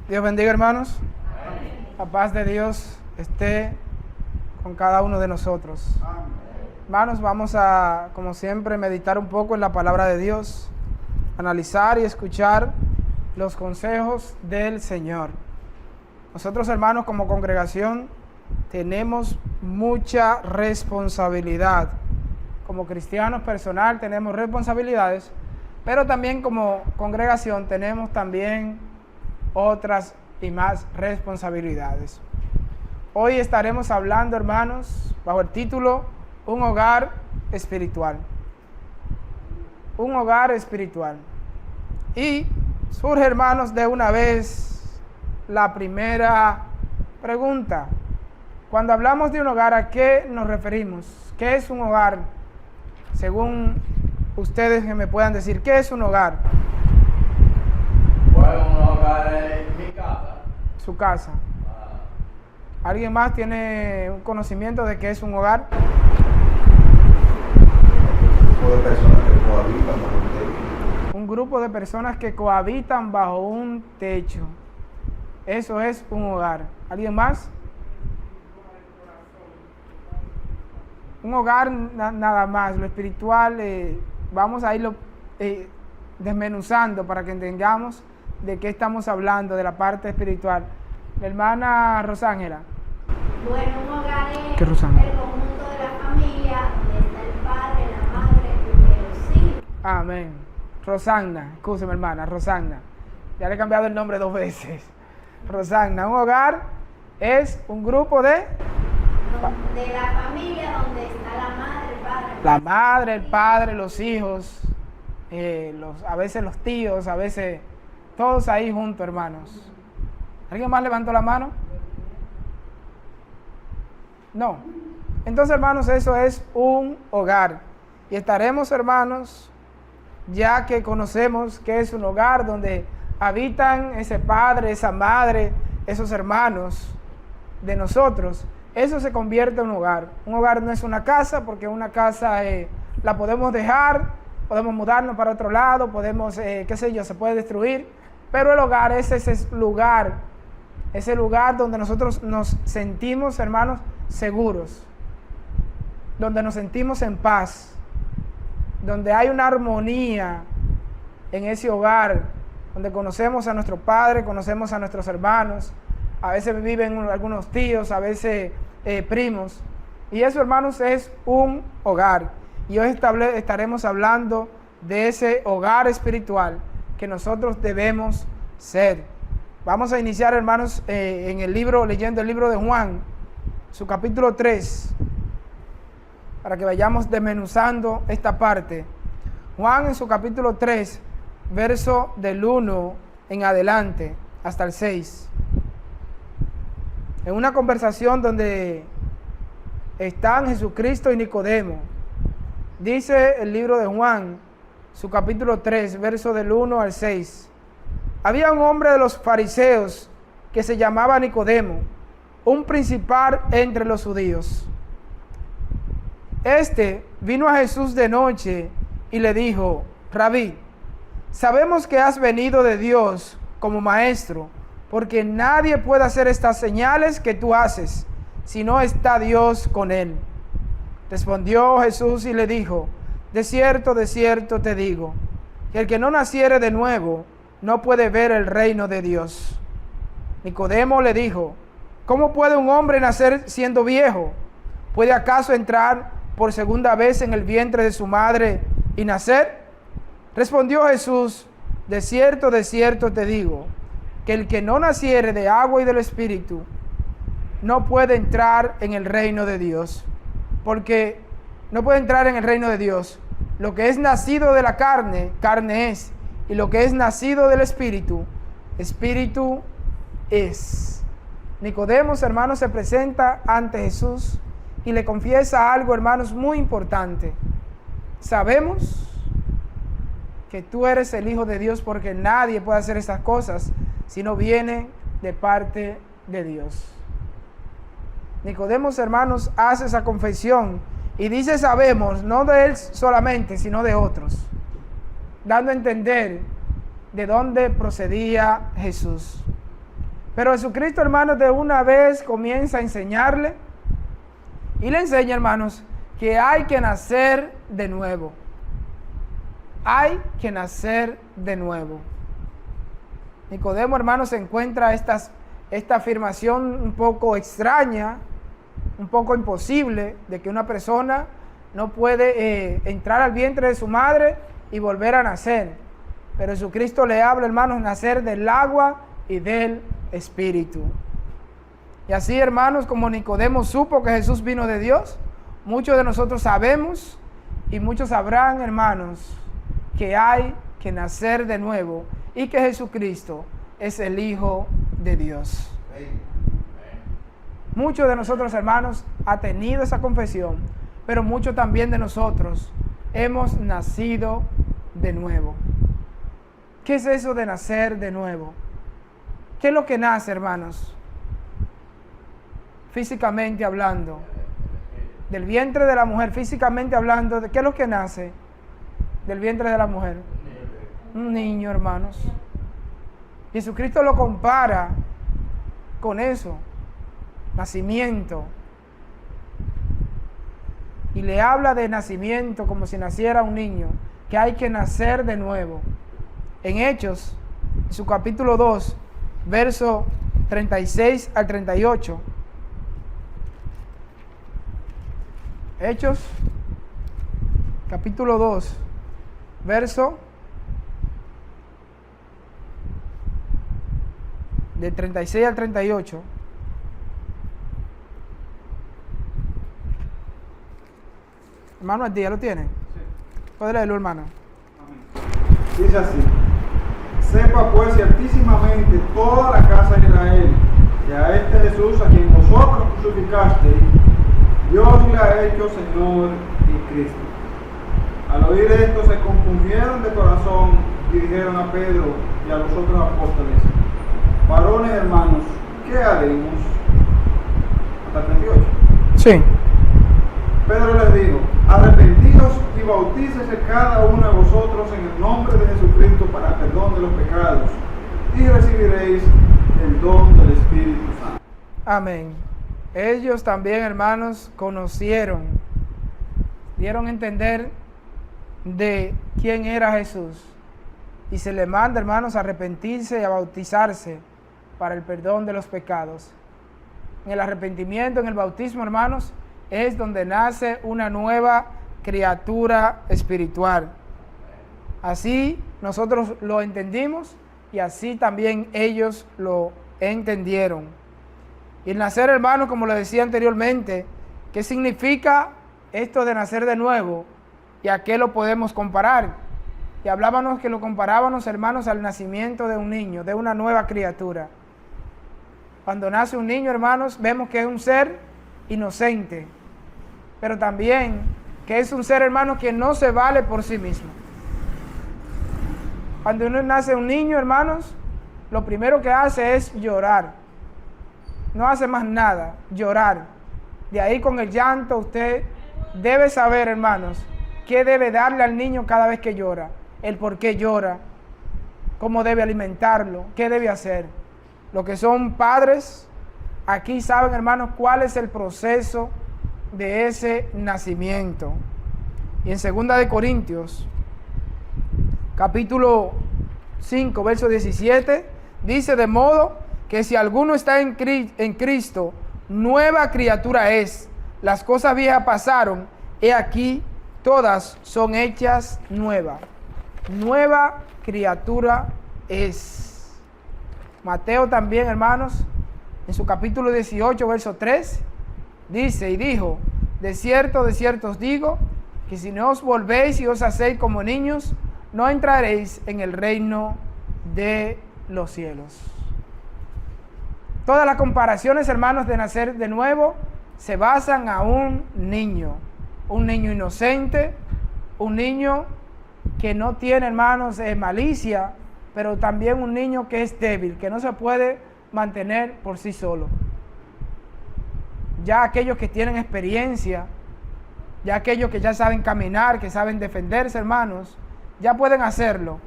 Dios bendiga, hermanos. La paz de Dios esté con cada uno de nosotros. Hermanos, vamos a, como siempre, meditar un poco en la palabra de Dios, analizar y escuchar los consejos del Señor. Nosotros, hermanos, como congregación, tenemos mucha responsabilidad. Como cristianos personal tenemos responsabilidades, pero también como congregación tenemos también otras y más responsabilidades. Hoy estaremos hablando, hermanos, bajo el título Un hogar espiritual. Un hogar espiritual. Y surge, hermanos, de una vez la primera pregunta. Cuando hablamos de un hogar, ¿a qué nos referimos? ¿Qué es un hogar? Según ustedes que me puedan decir, ¿qué es un hogar? Bueno, un hogar es mi casa. Su casa. ¿Alguien más tiene un conocimiento de qué es un hogar? Un grupo de personas que cohabitan bajo un techo. Eso es un hogar. ¿Alguien más? Un hogar nada más. Lo espiritual, vamos a irlo desmenuzando para que entendamos de qué estamos hablando, de la parte espiritual. La hermana Rosángela. Bueno, un hogar es ¿Qué, el Rosana? conjunto de la familia, donde está el padre, la madre y los hijos. Amén. Rosagna, escúcheme, hermana, Rosagna. Ya le he cambiado el nombre 2 veces. Rosagna, un hogar es un grupo de la familia donde está la madre, el padre. la madre, el padre, los hijos, a veces los tíos, a veces todos ahí juntos, hermanos. ¿Alguien más levantó la mano? No. Entonces, hermanos, eso es un hogar. Y estaremos, hermanos, ya que conocemos que es un hogar donde habitan ese padre, esa madre, esos hermanos de nosotros, eso se convierte en un hogar. Un hogar no es una casa, porque una casa la podemos dejar, podemos mudarnos para otro lado, podemos, qué sé yo, se puede destruir, pero el hogar es ese lugar donde nosotros nos sentimos, hermanos, seguros, donde nos sentimos en paz, donde hay una armonía en ese hogar, donde conocemos a nuestro padre, conocemos a nuestros hermanos, a veces viven algunos tíos, a veces primos, y eso, hermanos, es un hogar. Y hoy estaremos hablando de ese hogar espiritual que nosotros debemos ser. Vamos a iniciar, hermanos, leyendo el libro de Juan, su capítulo 3, para que vayamos desmenuzando esta parte. Juan, en su capítulo 3, verso del 1 en adelante hasta el 6. En una conversación donde están Jesucristo y Nicodemo, dice el libro de Juan, su capítulo 3, verso del 1 al 6. Había un hombre de los fariseos que se llamaba Nicodemo, un principal entre los judíos. Este vino a Jesús de noche y le dijo: Rabí, sabemos que has venido de Dios como maestro, porque nadie puede hacer estas señales que tú haces si no está Dios con él. Respondió Jesús y le dijo: de cierto te digo, que el que no naciere de nuevo no puede ver el reino de Dios. Nicodemo le dijo: ¿cómo puede un hombre nacer siendo viejo? ¿Puede acaso entrar por segunda vez en el vientre de su madre y nacer? Respondió Jesús: de cierto te digo, que el que no naciere de agua y del Espíritu no puede entrar en el reino de Dios. Porque no puede entrar en el reino de Dios. Lo que es nacido de la carne, carne es. Y lo que es nacido del Espíritu, Espíritu es. Nicodemo, hermanos, se presenta ante Jesús y le confiesa algo, hermanos, muy importante. Sabemos que tú eres el Hijo de Dios, porque nadie puede hacer estas cosas si no viene de parte de Dios. Nicodemo, hermanos, hace esa confesión y dice: sabemos, no de él solamente, sino de otros, dando a entender de dónde procedía Jesús. Pero Jesucristo, hermanos, de una vez comienza a enseñarle y le enseña, hermanos, que hay que nacer de nuevo. Hay que nacer de nuevo. Nicodemo, hermanos, se encuentra esta afirmación un poco extraña, un poco imposible, de que una persona no puede entrar al vientre de su madre y volver a nacer. Pero Jesucristo le habla, hermanos, nacer del agua y del Espíritu. Y así, hermanos, como Nicodemo supo que Jesús vino de Dios, muchos de nosotros sabemos y muchos sabrán, hermanos, que hay que nacer de nuevo y que Jesucristo es el Hijo de Dios. Muchos de nosotros, hermanos, ha tenido esa confesión, pero muchos también de nosotros hemos nacido de nuevo. ¿Qué es eso de nacer de nuevo? ¿Qué es lo que nace, hermanos? Físicamente hablando, del vientre de la mujer, físicamente hablando, ¿de qué es lo que nace del vientre de la mujer? Un niño, hermanos. Jesucristo lo compara con eso, nacimiento. Y le habla de nacimiento como si naciera un niño, que hay que nacer de nuevo. En Hechos, en su capítulo 2, verso 36 al 38. Hechos, capítulo 2, verso de 36 al 38. Hermano, el día lo tiene. Sí. Puede leerlo, hermano. Amén. Dice así: sepa pues ciertísimamente toda la casa de Israel que a este Jesús, a quien vosotros crucificasteis, Dios le ha hecho Señor y Cristo. Al oír esto se compungieron de corazón y dijeron a Pedro y a los otros apóstoles: varones hermanos, ¿qué haremos? Hasta el 38. Sí. Pedro les dijo: arrepentidos y bautícese cada uno de vosotros en el nombre de Jesucristo para perdón de los pecados, y recibiréis el don del Espíritu Santo. Amén. Ellos también, hermanos, conocieron, dieron a entender de quién era Jesús. Y se le manda, hermanos, a arrepentirse y a bautizarse para el perdón de los pecados. En el arrepentimiento, en el bautismo, hermanos, es donde nace una nueva criatura espiritual. Así nosotros lo entendimos y así también ellos lo entendieron. Y el nacer, hermanos, como lo decía anteriormente, ¿qué significa esto de nacer de nuevo? ¿Y a qué lo podemos comparar? Y hablábamos que lo comparábamos, hermanos, al nacimiento de un niño, de una nueva criatura. Cuando nace un niño, hermanos, vemos que es un ser inocente, pero también que es un ser, hermanos, que no se vale por sí mismo. Cuando uno nace un niño, hermanos, lo primero que hace es llorar. No hace más nada, llorar. De ahí, con el llanto, usted debe saber, hermanos, qué debe darle al niño cada vez que llora, el por qué llora, cómo debe alimentarlo, qué debe hacer. Los que son padres aquí saben, hermanos, cuál es el proceso de ese nacimiento. Y en 2 de Corintios, capítulo 5, verso 17, dice: de modo que si alguno está en Cristo, nueva criatura es. Las cosas viejas pasaron, he aquí, todas son hechas nuevas. Nueva criatura es. Mateo también, hermanos, en su capítulo 18, verso 3, dice y dijo: de cierto os digo, que si no os volvéis y os hacéis como niños, no entraréis en el reino de los cielos. Todas las comparaciones, hermanos, de nacer de nuevo se basan a un niño inocente, un niño que no tiene, hermanos, malicia, pero también un niño que es débil, que no se puede mantener por sí solo. Ya aquellos que tienen experiencia, ya aquellos que ya saben caminar, que saben defenderse, hermanos, ya pueden hacerlo.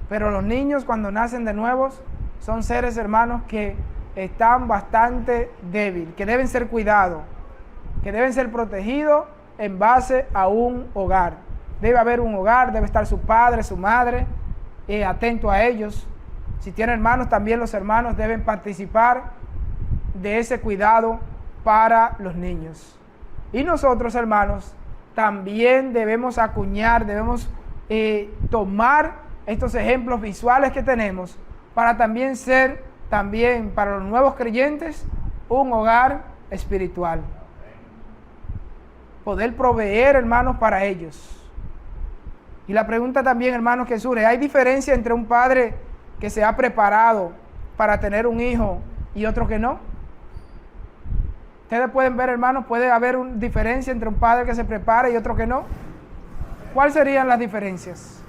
Pero los niños, cuando nacen de nuevo, son seres, hermanos, que están bastante débiles, que deben ser cuidados, que deben ser protegidos en base a un hogar. Debe haber un hogar, debe estar su padre, su madre, atento a ellos. Si tienen hermanos, también los hermanos deben participar de ese cuidado para los niños. Y nosotros, hermanos, también debemos acuñar, debemos tomar estos ejemplos visuales que tenemos para también ser, para los nuevos creyentes, un hogar espiritual. Poder proveer, hermanos, para ellos. Y la pregunta también, hermanos, que surge, ¿hay diferencia entre un padre que se ha preparado para tener un hijo y otro que no? Ustedes pueden ver, hermanos, puede haber una diferencia entre un padre que se prepara y otro que no. ¿Cuáles serían las diferencias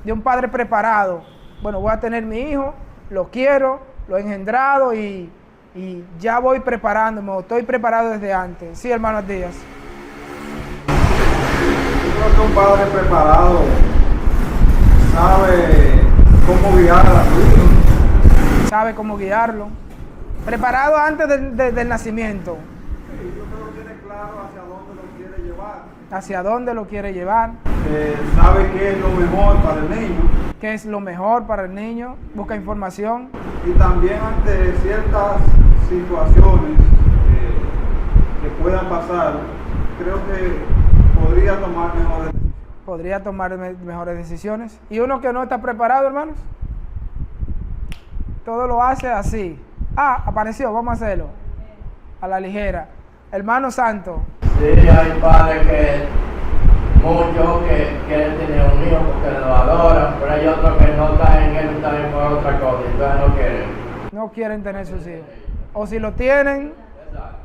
de un padre preparado? Bueno, voy a tener mi hijo, lo quiero, lo he engendrado y ya voy preparándome, estoy preparado desde antes. Sí, hermanos Díaz. Yo creo que un padre preparado sabe cómo guiar a su hijo. Sabe cómo guiarlo. Preparado antes del nacimiento. Sí, yo creo que tiene claro hacia dónde lo quiere llevar. Hacia dónde lo quiere llevar. Sabe qué es lo mejor para el niño. Qué es lo mejor para el niño. Busca información. Y también ante ciertas situaciones que puedan pasar, creo que podría tomar mejores decisiones. Podría tomar mejores decisiones. Y uno que no está preparado, hermanos, todo lo hace así. Ah, apareció, vamos a hacerlo. A la ligera. Hermano Santo. Sí, hay padres que muchos que quieren tener un hijo porque lo adoran, pero hay otros que no están en él, están por otra cosa, entonces no quieren. No quieren tener sus hijos. O si lo tienen, Exacto.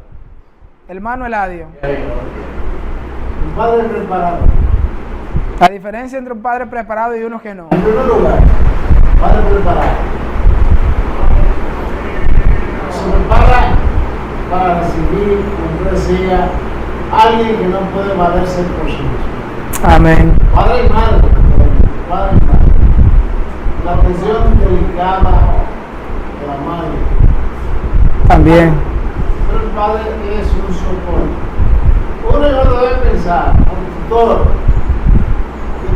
hermano Eladio. Un padre preparado. La diferencia entre un padre preparado y uno que no. En primer lugar, padre preparado. Se prepara para recibir, como decía, alguien que no puede valerse por sí mismo. Amén. Padre y madre, padre y madre. La atención delicada de la madre. También. Pero el padre es un soporte. Uno y otro debe pensar, ante todo,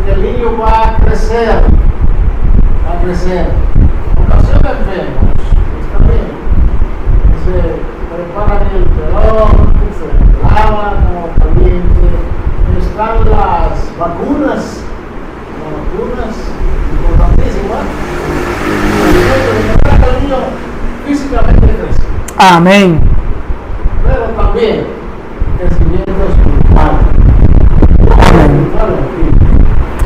que el niño va a crecer. Va a crecer. En ocasiones vemos, está bien, que se preparan el pelón, que se lavan como caliente, están las vacunas importantísimas, para que el niño físicamente crece. Amén. Pero también crecimiento espiritual.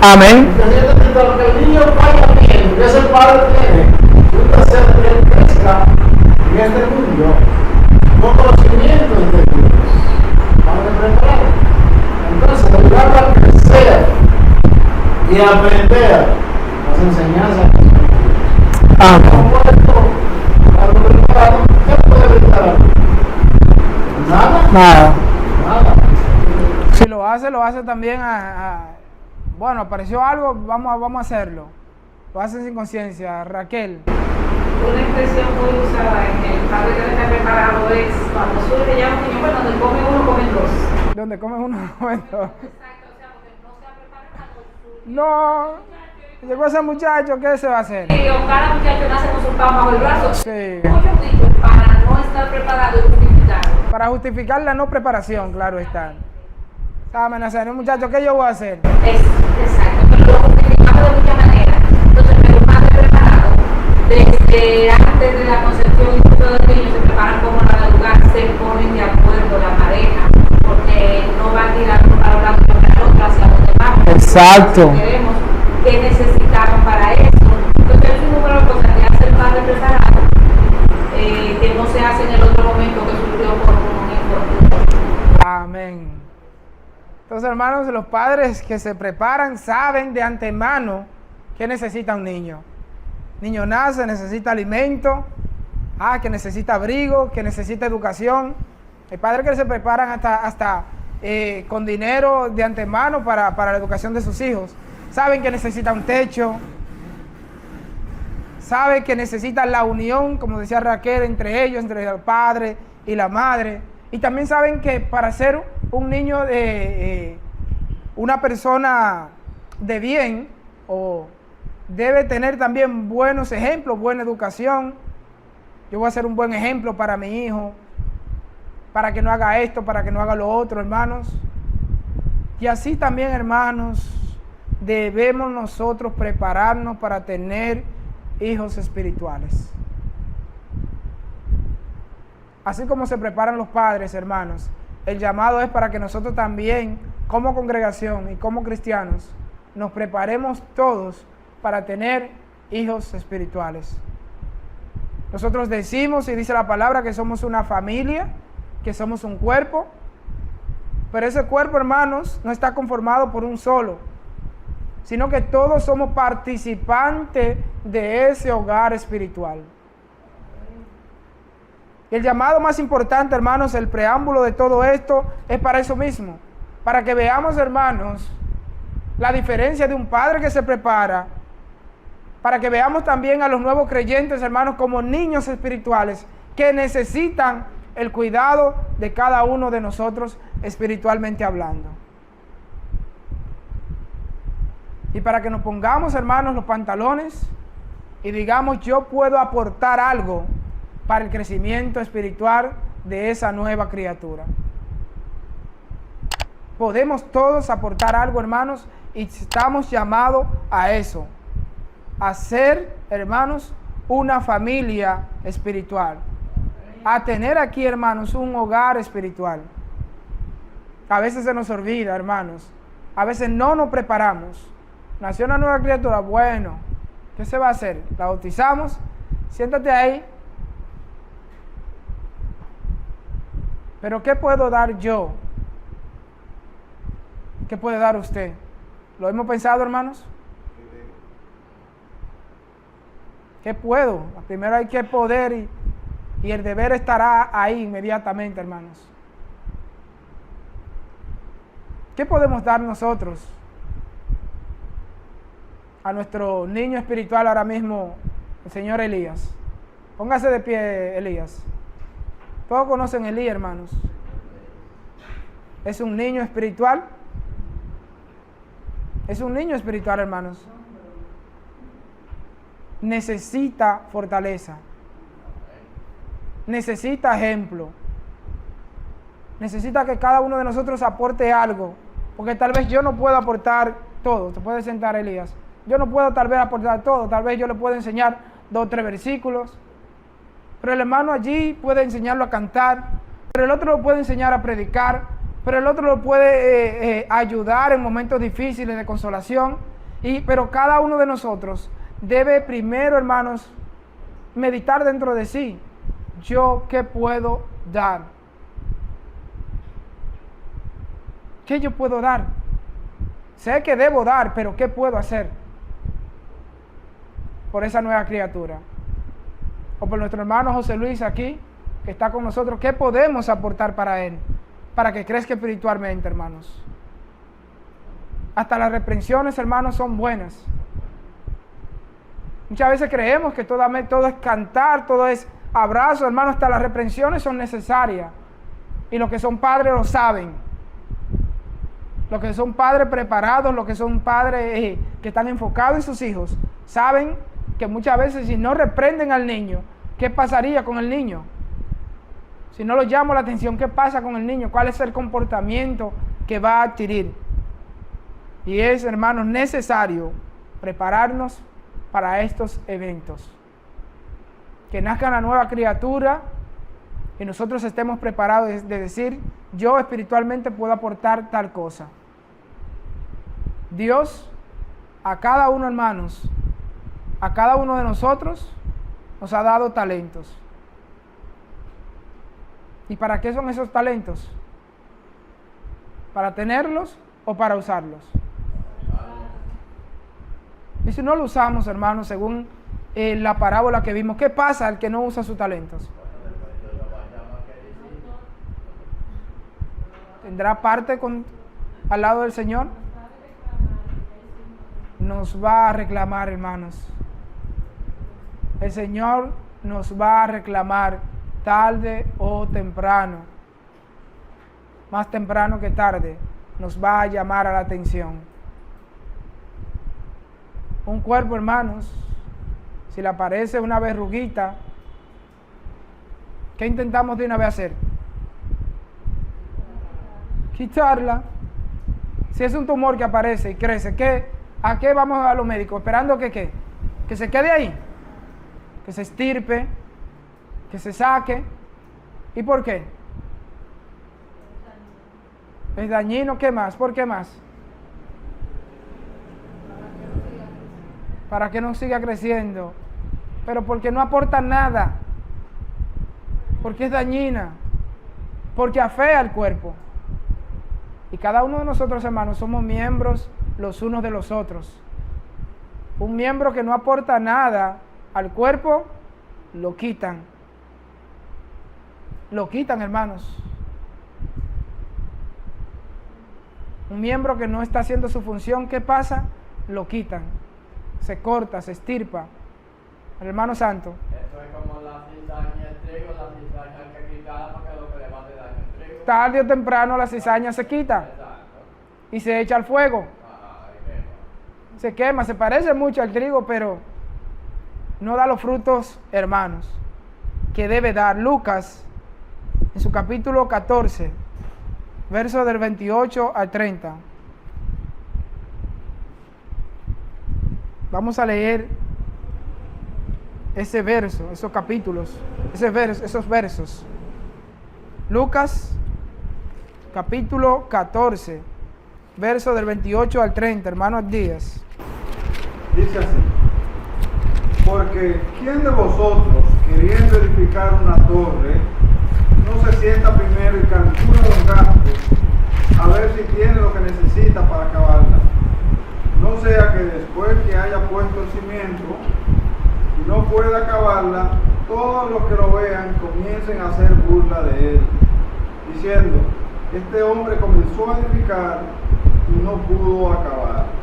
Amén. Entonces, lo que el niño vaya bien, que ese padre tiene, resulta ser que él crezca en este mundo con conocimientos de Dios. Padre preparado. Entonces, ayudarlo a crecer y a aprender las enseñanzas de Dios. Amén. Como esto, algo preparado, ¿qué puede evitar? Nada. Nada. Nada. Si lo hace también bueno, apareció algo, vamos a hacerlo. Lo hacen sin conciencia. Raquel. Una expresión muy usada en el padre que está preparado es cuando surge ya un niño, bueno, donde come uno, comen dos. Donde come uno, bueno. Exacto, o sea, porque no se ha preparado su... No. Llegó ese muchacho, ¿qué se va a hacer? O cada muchacho nace con su pan bajo el brazo. Sí. Como yo digo, para no estar preparado y justificado. Para justificar la no preparación, claro está. Estaba amenazando un muchacho, ¿qué yo voy a hacer? Exacto, pero lo justificamos de muchas maneras. Entonces, pero un padre preparado, desde antes de la concepción incluso del niño, se preparan como para el lugar, se ponen de acuerdo la pareja, porque no va a tirar uno para un lado y para el otro hacia donde vamos. Exacto. Queremos qué necesitaban para eso. Entonces, es un número de cosas que hace el padre preparado, que no se hace en el otro momento que surgió por un infortunio. Amén. Entonces, hermanos, los padres que se preparan saben de antemano qué necesita un niño. Niño nace, necesita alimento, que necesita abrigo, que necesita educación. El padre que se preparan hasta con dinero de antemano para la educación de sus hijos. Saben que necesita un techo, sabe que necesitan la unión, como decía Raquel, entre ellos, entre el padre y la madre. Y también saben que para ser un niño una persona de bien, o debe tener también buenos ejemplos, buena educación. Yo voy a ser un buen ejemplo para mi hijo, para que no haga esto, para que no haga lo otro, hermanos. Y así también, hermanos, debemos nosotros prepararnos para tener hijos espirituales. Así como se preparan los padres, hermanos, el llamado es para que nosotros también, como congregación y como cristianos, nos preparemos todos para tener hijos espirituales. Nosotros decimos, y dice la palabra, que somos una familia, que somos un cuerpo, pero ese cuerpo, hermanos, no está conformado por un solo, sino que todos somos participantes de ese hogar espiritual. Y el llamado más importante, hermanos, el preámbulo de todo esto, es para eso mismo, para que veamos, hermanos, la diferencia de un padre que se prepara, para que veamos también a los nuevos creyentes, hermanos, como niños espirituales que necesitan el cuidado de cada uno de nosotros espiritualmente hablando. Y para que nos pongamos, hermanos, los pantalones y digamos, yo puedo aportar algo para el crecimiento espiritual de esa nueva criatura. Podemos todos aportar algo, hermanos, y estamos llamados a eso, a ser, hermanos, una familia espiritual, a tener aquí, hermanos, un hogar espiritual. A veces se nos olvida, hermanos, a veces no nos preparamos. Nació una nueva criatura, bueno, ¿qué se va a hacer? La bautizamos, siéntate ahí. Pero ¿qué puedo dar yo? ¿Qué puede dar usted? ¿Lo hemos pensado, hermanos? ¿Qué puedo? Primero hay que poder y el deber estará ahí inmediatamente, hermanos. ¿Qué podemos dar nosotros a nuestro niño espiritual ahora mismo, el señor Elías? Póngase de pie, Elías. Todos conocen a Elías, hermanos. Es un niño espiritual. Es un niño espiritual, hermanos. Necesita fortaleza. Necesita ejemplo. Necesita que cada uno de nosotros aporte algo. Porque tal vez yo no puedo aportar todo. Te puede sentar, Elías. Yo no puedo tal vez aportar todo. Tal vez yo le puedo enseñar 2 o 3 versículos. Pero el hermano allí puede enseñarlo a cantar. Pero el otro lo puede enseñar a predicar. Pero el otro lo puede ayudar en momentos difíciles de consolación. Pero cada uno de nosotros debe primero, hermanos, meditar dentro de sí. ¿Yo qué puedo dar? ¿Qué yo puedo dar? Sé que debo dar, pero ¿qué puedo hacer por esa nueva criatura? O por nuestro hermano José Luis aquí, que está con nosotros, ¿qué podemos aportar para él? Para que crezca espiritualmente, hermanos. Hasta las reprensiones, hermanos, son buenas. Muchas veces creemos que todo es cantar, todo es abrazo, hermanos, hasta las reprensiones son necesarias. Y los que son padres lo saben. Los que son padres preparados, los que son padres que están enfocados en sus hijos, saben que muchas veces si no reprenden al niño, ¿qué pasaría con el niño? Si no lo llamo la atención, ¿qué pasa con el niño? ¿Cuál es el comportamiento que va a adquirir? Y es, hermanos, necesario prepararnos para estos eventos. Que nazca la nueva criatura y nosotros estemos preparados de decir, yo espiritualmente puedo aportar tal cosa. Dios, a cada uno, hermanos, a cada uno de nosotros, nos ha dado talentos. ¿Y para qué son esos talentos? ¿Para tenerlos o para usarlos? Y si no lo usamos, hermanos, según la parábola que vimos, ¿qué pasa al que no usa sus talentos? ¿Tendrá parte al lado del Señor? Nos va a reclamar, hermanos. el Señor nos va a reclamar tarde o temprano. Más temprano que tarde nos va a llamar a la atención. Un cuerpo, hermanos, si le aparece una verruguita, ¿qué intentamos de una vez hacer? Quitarla. Si es un tumor que aparece y crece, ¿a qué vamos a los médicos? Esperando que ¿qué? Que se quede ahí, que se estirpe, que se saque. ¿Y por qué? Es dañino. ¿Qué más? ¿Por qué más? Para que no siga creciendo. Pero porque no aporta nada. Porque es dañina. Porque afea al cuerpo. Y cada uno de nosotros, hermanos, somos miembros los unos de los otros. Un miembro que no aporta nada al cuerpo, lo quitan. Lo quitan, hermanos. Un miembro que no está haciendo su función, ¿qué pasa? Lo quitan. Se corta, se estirpa. El hermano santo. Eso es como la cizaña del trigo, la cizaña hay que quitarla para que lo que le va a daño el trigo. Tarde o temprano la cizaña se quita Exacto. y se echa al fuego. Se quema, se parece mucho al trigo, pero no da los frutos, hermanos, que debe dar. Lucas, en su capítulo 14, versos del 28 al 30. Vamos a leer ese verso, esos capítulos, esos versos. Lucas, capítulo 14, verso del 28 al 30, hermanos Díaz. Dice así: porque ¿quién de vosotros, queriendo edificar una torre, no se sienta primero y calcula los gastos, a ver si tiene lo que necesita para acabarla? No sea que después que haya puesto el cimiento y no pueda acabarla, todos los que lo vean comiencen a hacer burla de él, diciendo: este hombre comenzó a edificar y no pudo acabar.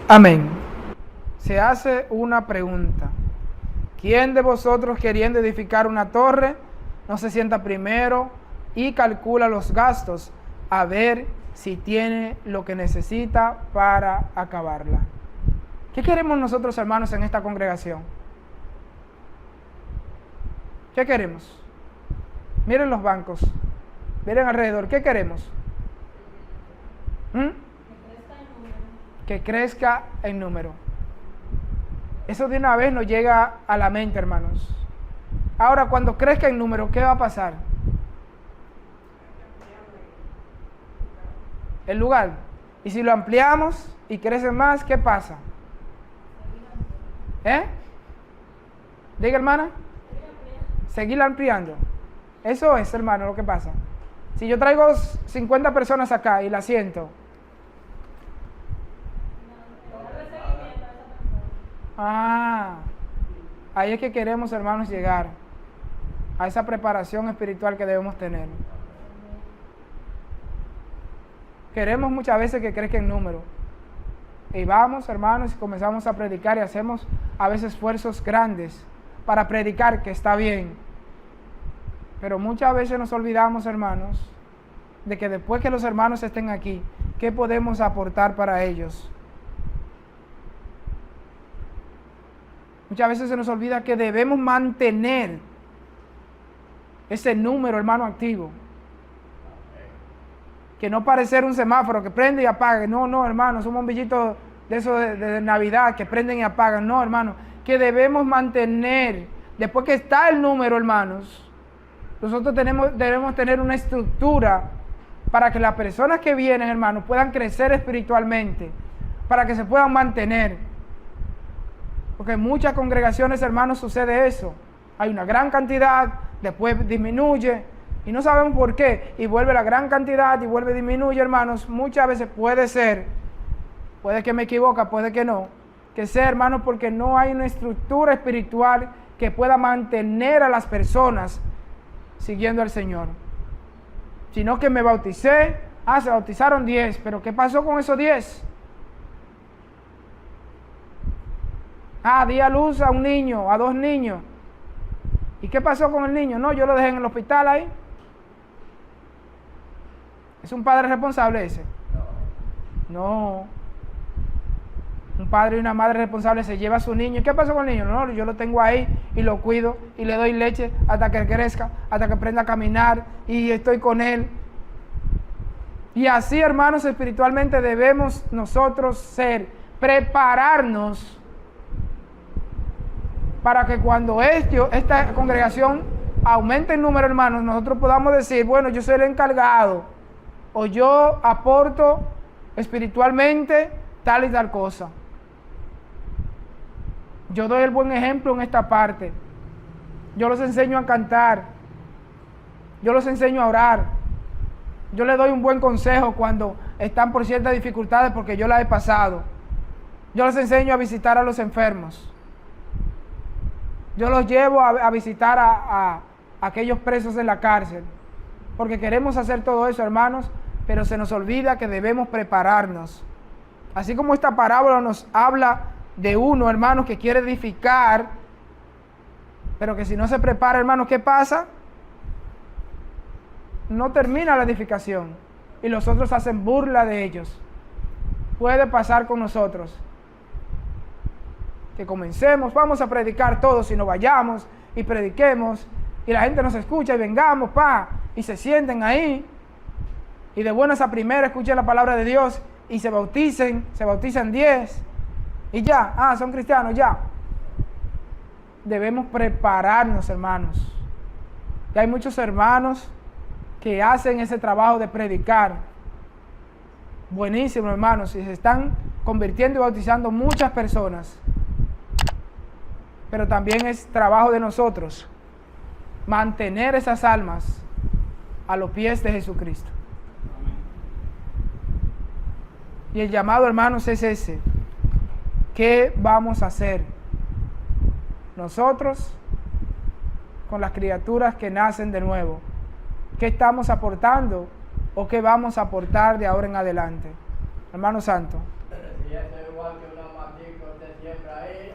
Amén. Se hace una pregunta. ¿Quién de vosotros, queriendo edificar una torre, no se sienta primero y calcula los gastos a ver si tiene lo que necesita para acabarla? ¿Qué queremos nosotros, hermanos, en esta congregación? ¿Qué queremos? Miren los bancos, miren alrededor, ¿qué queremos? Que crezca en número. Eso de una vez nos llega a la mente, hermanos. Ahora, cuando crezca en número, ¿qué va a pasar? El lugar. Y si lo ampliamos y crece más, ¿qué pasa? Diga, hermana. Seguir ampliando. Eso es, hermano, lo que pasa. Si yo traigo 50 personas acá y las siento. Ahí es que queremos, hermanos, llegar a esa preparación espiritual que debemos tener. Queremos muchas veces que crezca en número. Y vamos, hermanos, y comenzamos a predicar y hacemos a veces esfuerzos grandes para predicar, que está bien. Pero muchas veces nos olvidamos, hermanos, de que después que los hermanos estén aquí, ¿qué podemos aportar para ellos? Muchas veces se nos olvida que debemos mantener ese número, hermano, activo. Que no parecer un semáforo que prende y apaga. No, hermano, un bombillito de esos de Navidad que prenden y apagan. No, hermano, que debemos mantener. Después que está el número, hermanos, nosotros debemos tener una estructura para que las personas que vienen, hermanos, puedan crecer espiritualmente, para que se puedan mantener. Porque en muchas congregaciones, hermanos, sucede eso. Hay una gran cantidad, después disminuye, y no sabemos por qué, y vuelve la gran cantidad, y vuelve, disminuye, hermanos. Muchas veces puede ser, puede que me equivoque, puede que no, que sea, hermanos, porque no hay una estructura espiritual que pueda mantener a las personas siguiendo al Señor. Sino que me bauticé, se bautizaron 10, pero ¿qué pasó con esos 10? Di a luz a un niño, a 2 niños. ¿Y qué pasó con el niño? No, yo lo dejé en el hospital ahí. ¿Es un padre responsable ese? No. Un padre y una madre responsable se lleva a su niño. ¿Y qué pasó con el niño? No, yo lo tengo ahí y lo cuido y le doy leche hasta que crezca, hasta que aprenda a caminar y estoy con él. Y así, hermanos, espiritualmente debemos nosotros ser, prepararnos para que cuando esta congregación aumente el número, hermanos, nosotros podamos decir, bueno, yo soy el encargado o yo aporto espiritualmente tal y tal cosa. Yo doy el buen ejemplo en esta parte. Yo los enseño a cantar. Yo los enseño a orar. Yo les doy un buen consejo cuando están por ciertas dificultades porque yo las he pasado. Yo les enseño a visitar a los enfermos. Yo los llevo a visitar a aquellos presos en la cárcel. Porque queremos hacer todo eso, hermanos, pero se nos olvida que debemos prepararnos. Así como esta parábola nos habla de uno, hermanos, que quiere edificar, pero que si no se prepara, hermanos, ¿qué pasa? No termina la edificación y los otros hacen burla de ellos. Puede pasar con nosotros. Que comencemos, vamos a predicar todos y nos vayamos y prediquemos y la gente nos escucha y vengamos, y se sienten ahí y de buenas a primeras escuchen la palabra de Dios y se bautizan 10 y ya, son cristianos, ya. Debemos prepararnos, hermanos. Y hay muchos hermanos que hacen ese trabajo de predicar. Buenísimo, hermanos, y se están convirtiendo y bautizando muchas personas. Pero también es trabajo de nosotros mantener esas almas a los pies de Jesucristo. Y el llamado, hermanos, es ese. ¿Qué vamos a hacer nosotros con las criaturas que nacen de nuevo? ¿Qué estamos aportando o qué vamos a aportar de ahora en adelante? Hermano Santo. Si es igual que una matica, usted siembra ahí,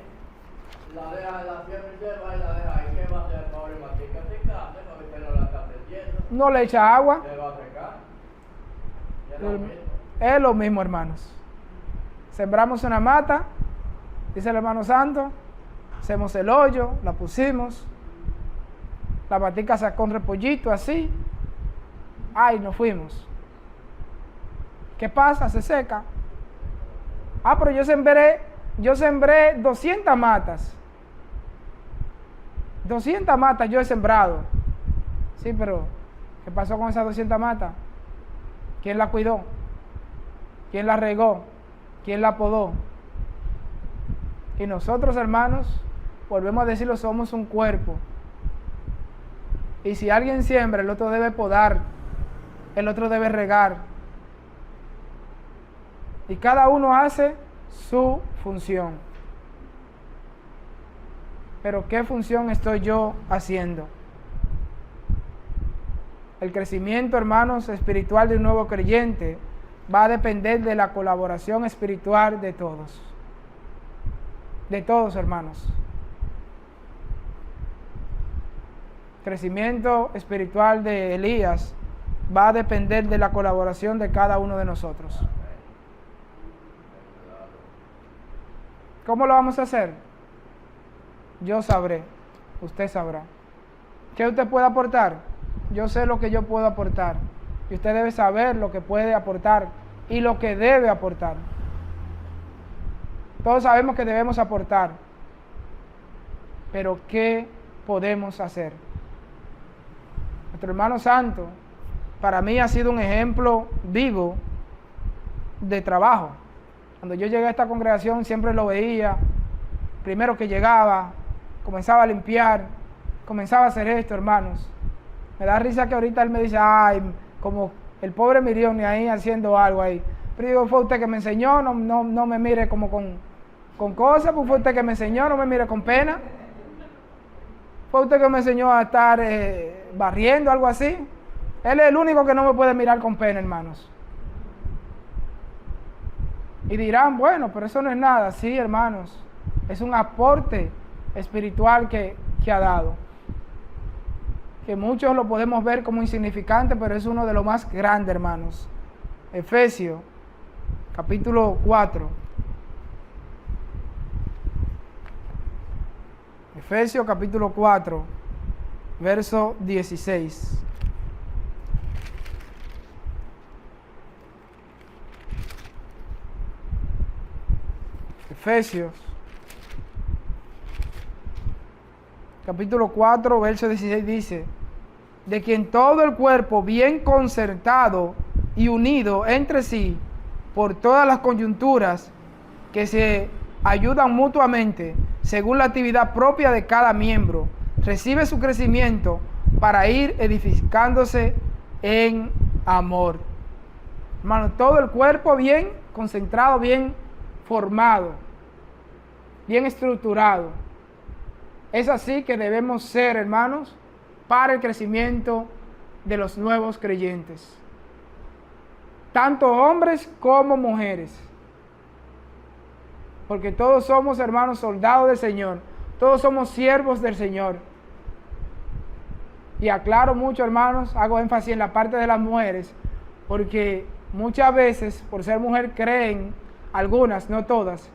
la deja en la siembra y lleva y la deja ahí. ¿Qué va a hacer el pobre matica? Se case, no, usted no la está atendiendo. No le echa agua. Se va a secar. Es lo mismo. Es lo mismo, hermanos. Sembramos una mata, dice el hermano Santo, hacemos el hoyo, la pusimos, la matica sacó un repollito así, nos fuimos. ¿Qué pasa? Se seca. Pero yo sembré 200 matas. 200 matas yo he sembrado. Sí, pero ¿qué pasó con esas 200 matas? ¿Quién la cuidó? ¿Quién la regó? ¿Quién la podó? Y nosotros, hermanos, volvemos a decirlo, somos un cuerpo. Y si alguien siembra, el otro debe podar, el otro debe regar. Y cada uno hace su función. Pero ¿qué función estoy yo haciendo? El crecimiento, hermanos, espiritual de un nuevo creyente va a depender de la colaboración espiritual de todos. De todos, hermanos. Crecimiento espiritual de Elías va a depender de la colaboración de cada uno de nosotros. ¿Cómo lo vamos a hacer? Yo sabré, usted sabrá. ¿Qué usted puede aportar? Yo sé lo que yo puedo aportar. Y usted debe saber lo que puede aportar y lo que debe aportar. Todos sabemos que debemos aportar. Pero ¿qué podemos hacer? Nuestro hermano Santo, para mí ha sido un ejemplo vivo de trabajo. Cuando yo llegué a esta congregación siempre lo veía. Primero que llegaba, comenzaba a limpiar, comenzaba a hacer esto, hermanos. Me da risa que ahorita él me dice, como el pobre Miriam ahí haciendo algo ahí. Pero digo, fue usted que me enseñó, no me mire como con cosas, pues fue usted que me enseñó, no me mire con pena. Fue usted que me enseñó a estar barriendo, algo así. Él es el único que no me puede mirar con pena, hermanos. Y dirán, bueno, pero eso no es nada. Sí, hermanos, Es un aporte espiritual que ha dado. Que muchos lo podemos ver como insignificante, pero es uno de los más grandes, hermanos. Efesios, capítulo 4. Efesios, capítulo 4, verso 16. Efesios, capítulo 4, verso 16 dice: de quien todo el cuerpo bien concertado y unido entre sí por todas las coyunturas que se ayudan mutuamente según la actividad propia de cada miembro, recibe su crecimiento para ir edificándose en amor. Hermano, todo el cuerpo bien concentrado, bien formado, bien estructurado. Es así que debemos ser, hermanos, para el crecimiento de los nuevos creyentes. Tanto hombres como mujeres. Porque todos somos, hermanos, soldados del Señor. Todos somos siervos del Señor. Y aclaro mucho, hermanos, hago énfasis en la parte de las mujeres, porque muchas veces, por ser mujer, creen, algunas, no todas,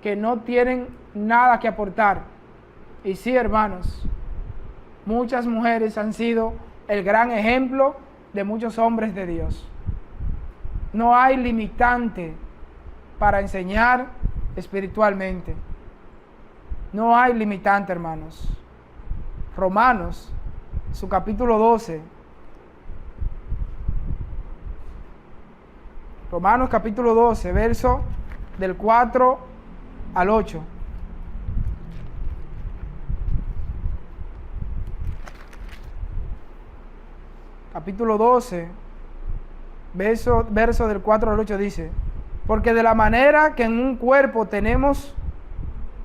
que no tienen nada que aportar. Y sí, hermanos, muchas mujeres han sido el gran ejemplo de muchos hombres de Dios. No hay limitante para enseñar espiritualmente. No hay limitante, hermanos. Romanos, su capítulo 12. Romanos capítulo 12, verso del 4 al 8. Capítulo 12, verso del 4 al 8 dice: porque de la manera que en un cuerpo tenemos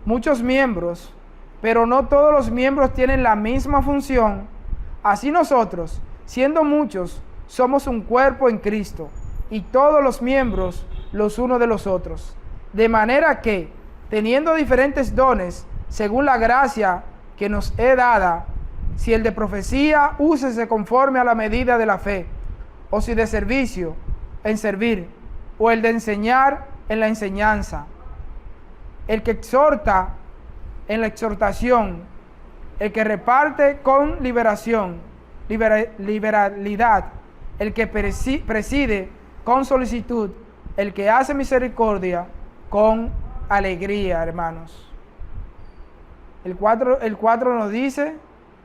muchos miembros, pero no todos los miembros tienen la misma función, así nosotros, siendo muchos, somos un cuerpo en Cristo, y todos los miembros los unos de los otros. De manera que, teniendo diferentes dones, según la gracia que nos es dada, si el de profecía, úsese conforme a la medida de la fe, o si de servicio, en servir, o el de enseñar, en la enseñanza. El que exhorta, en la exhortación. El que reparte, con liberalidad. El que preside, con solicitud. El que hace misericordia, con alegría, hermanos. El 4 nos dice: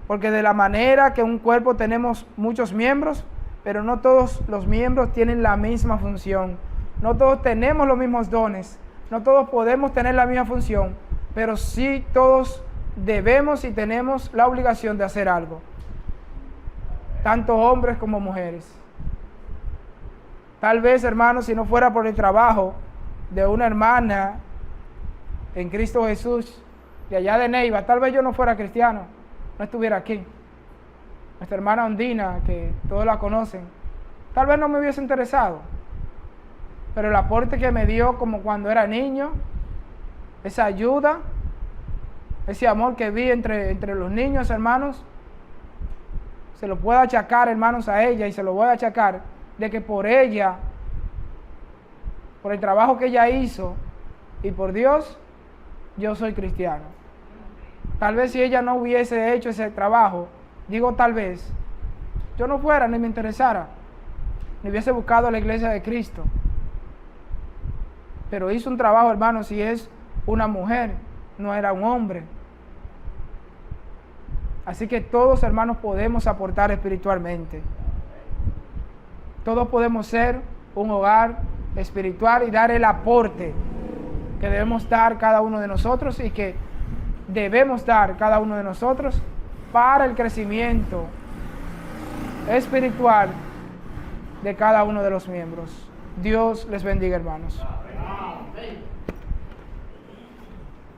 porque de la manera que en un cuerpo tenemos muchos miembros, pero no todos los miembros tienen la misma función. No todos tenemos los mismos dones, no todos podemos tener la misma función, pero sí todos debemos y tenemos la obligación de hacer algo, tanto hombres como mujeres. Tal vez, hermanos, si no fuera por el trabajo de una hermana en Cristo Jesús, de allá de Neiva, tal vez yo no fuera cristiano, no estuviera aquí. Nuestra hermana Ondina, que todos la conocen, tal vez no me hubiese interesado. Pero el aporte que me dio como cuando era niño, esa ayuda, ese amor que vi entre los niños, hermanos, se lo puedo achacar, hermanos, a ella, y se lo voy a achacar de que por ella, por el trabajo que ella hizo y por Dios, yo soy cristiano. Tal vez si ella no hubiese hecho ese trabajo, digo tal vez, yo no fuera ni me interesara, ni hubiese buscado la iglesia de Cristo. Pero hizo un trabajo, hermanos, si es una mujer, no era un hombre. Así que todos, hermanos, podemos aportar espiritualmente. Todos podemos ser un hogar espiritual y dar el aporte que debemos dar cada uno de nosotros y que debemos dar cada uno de nosotros para el crecimiento espiritual de cada uno de los miembros. Dios les bendiga, hermanos. Amén.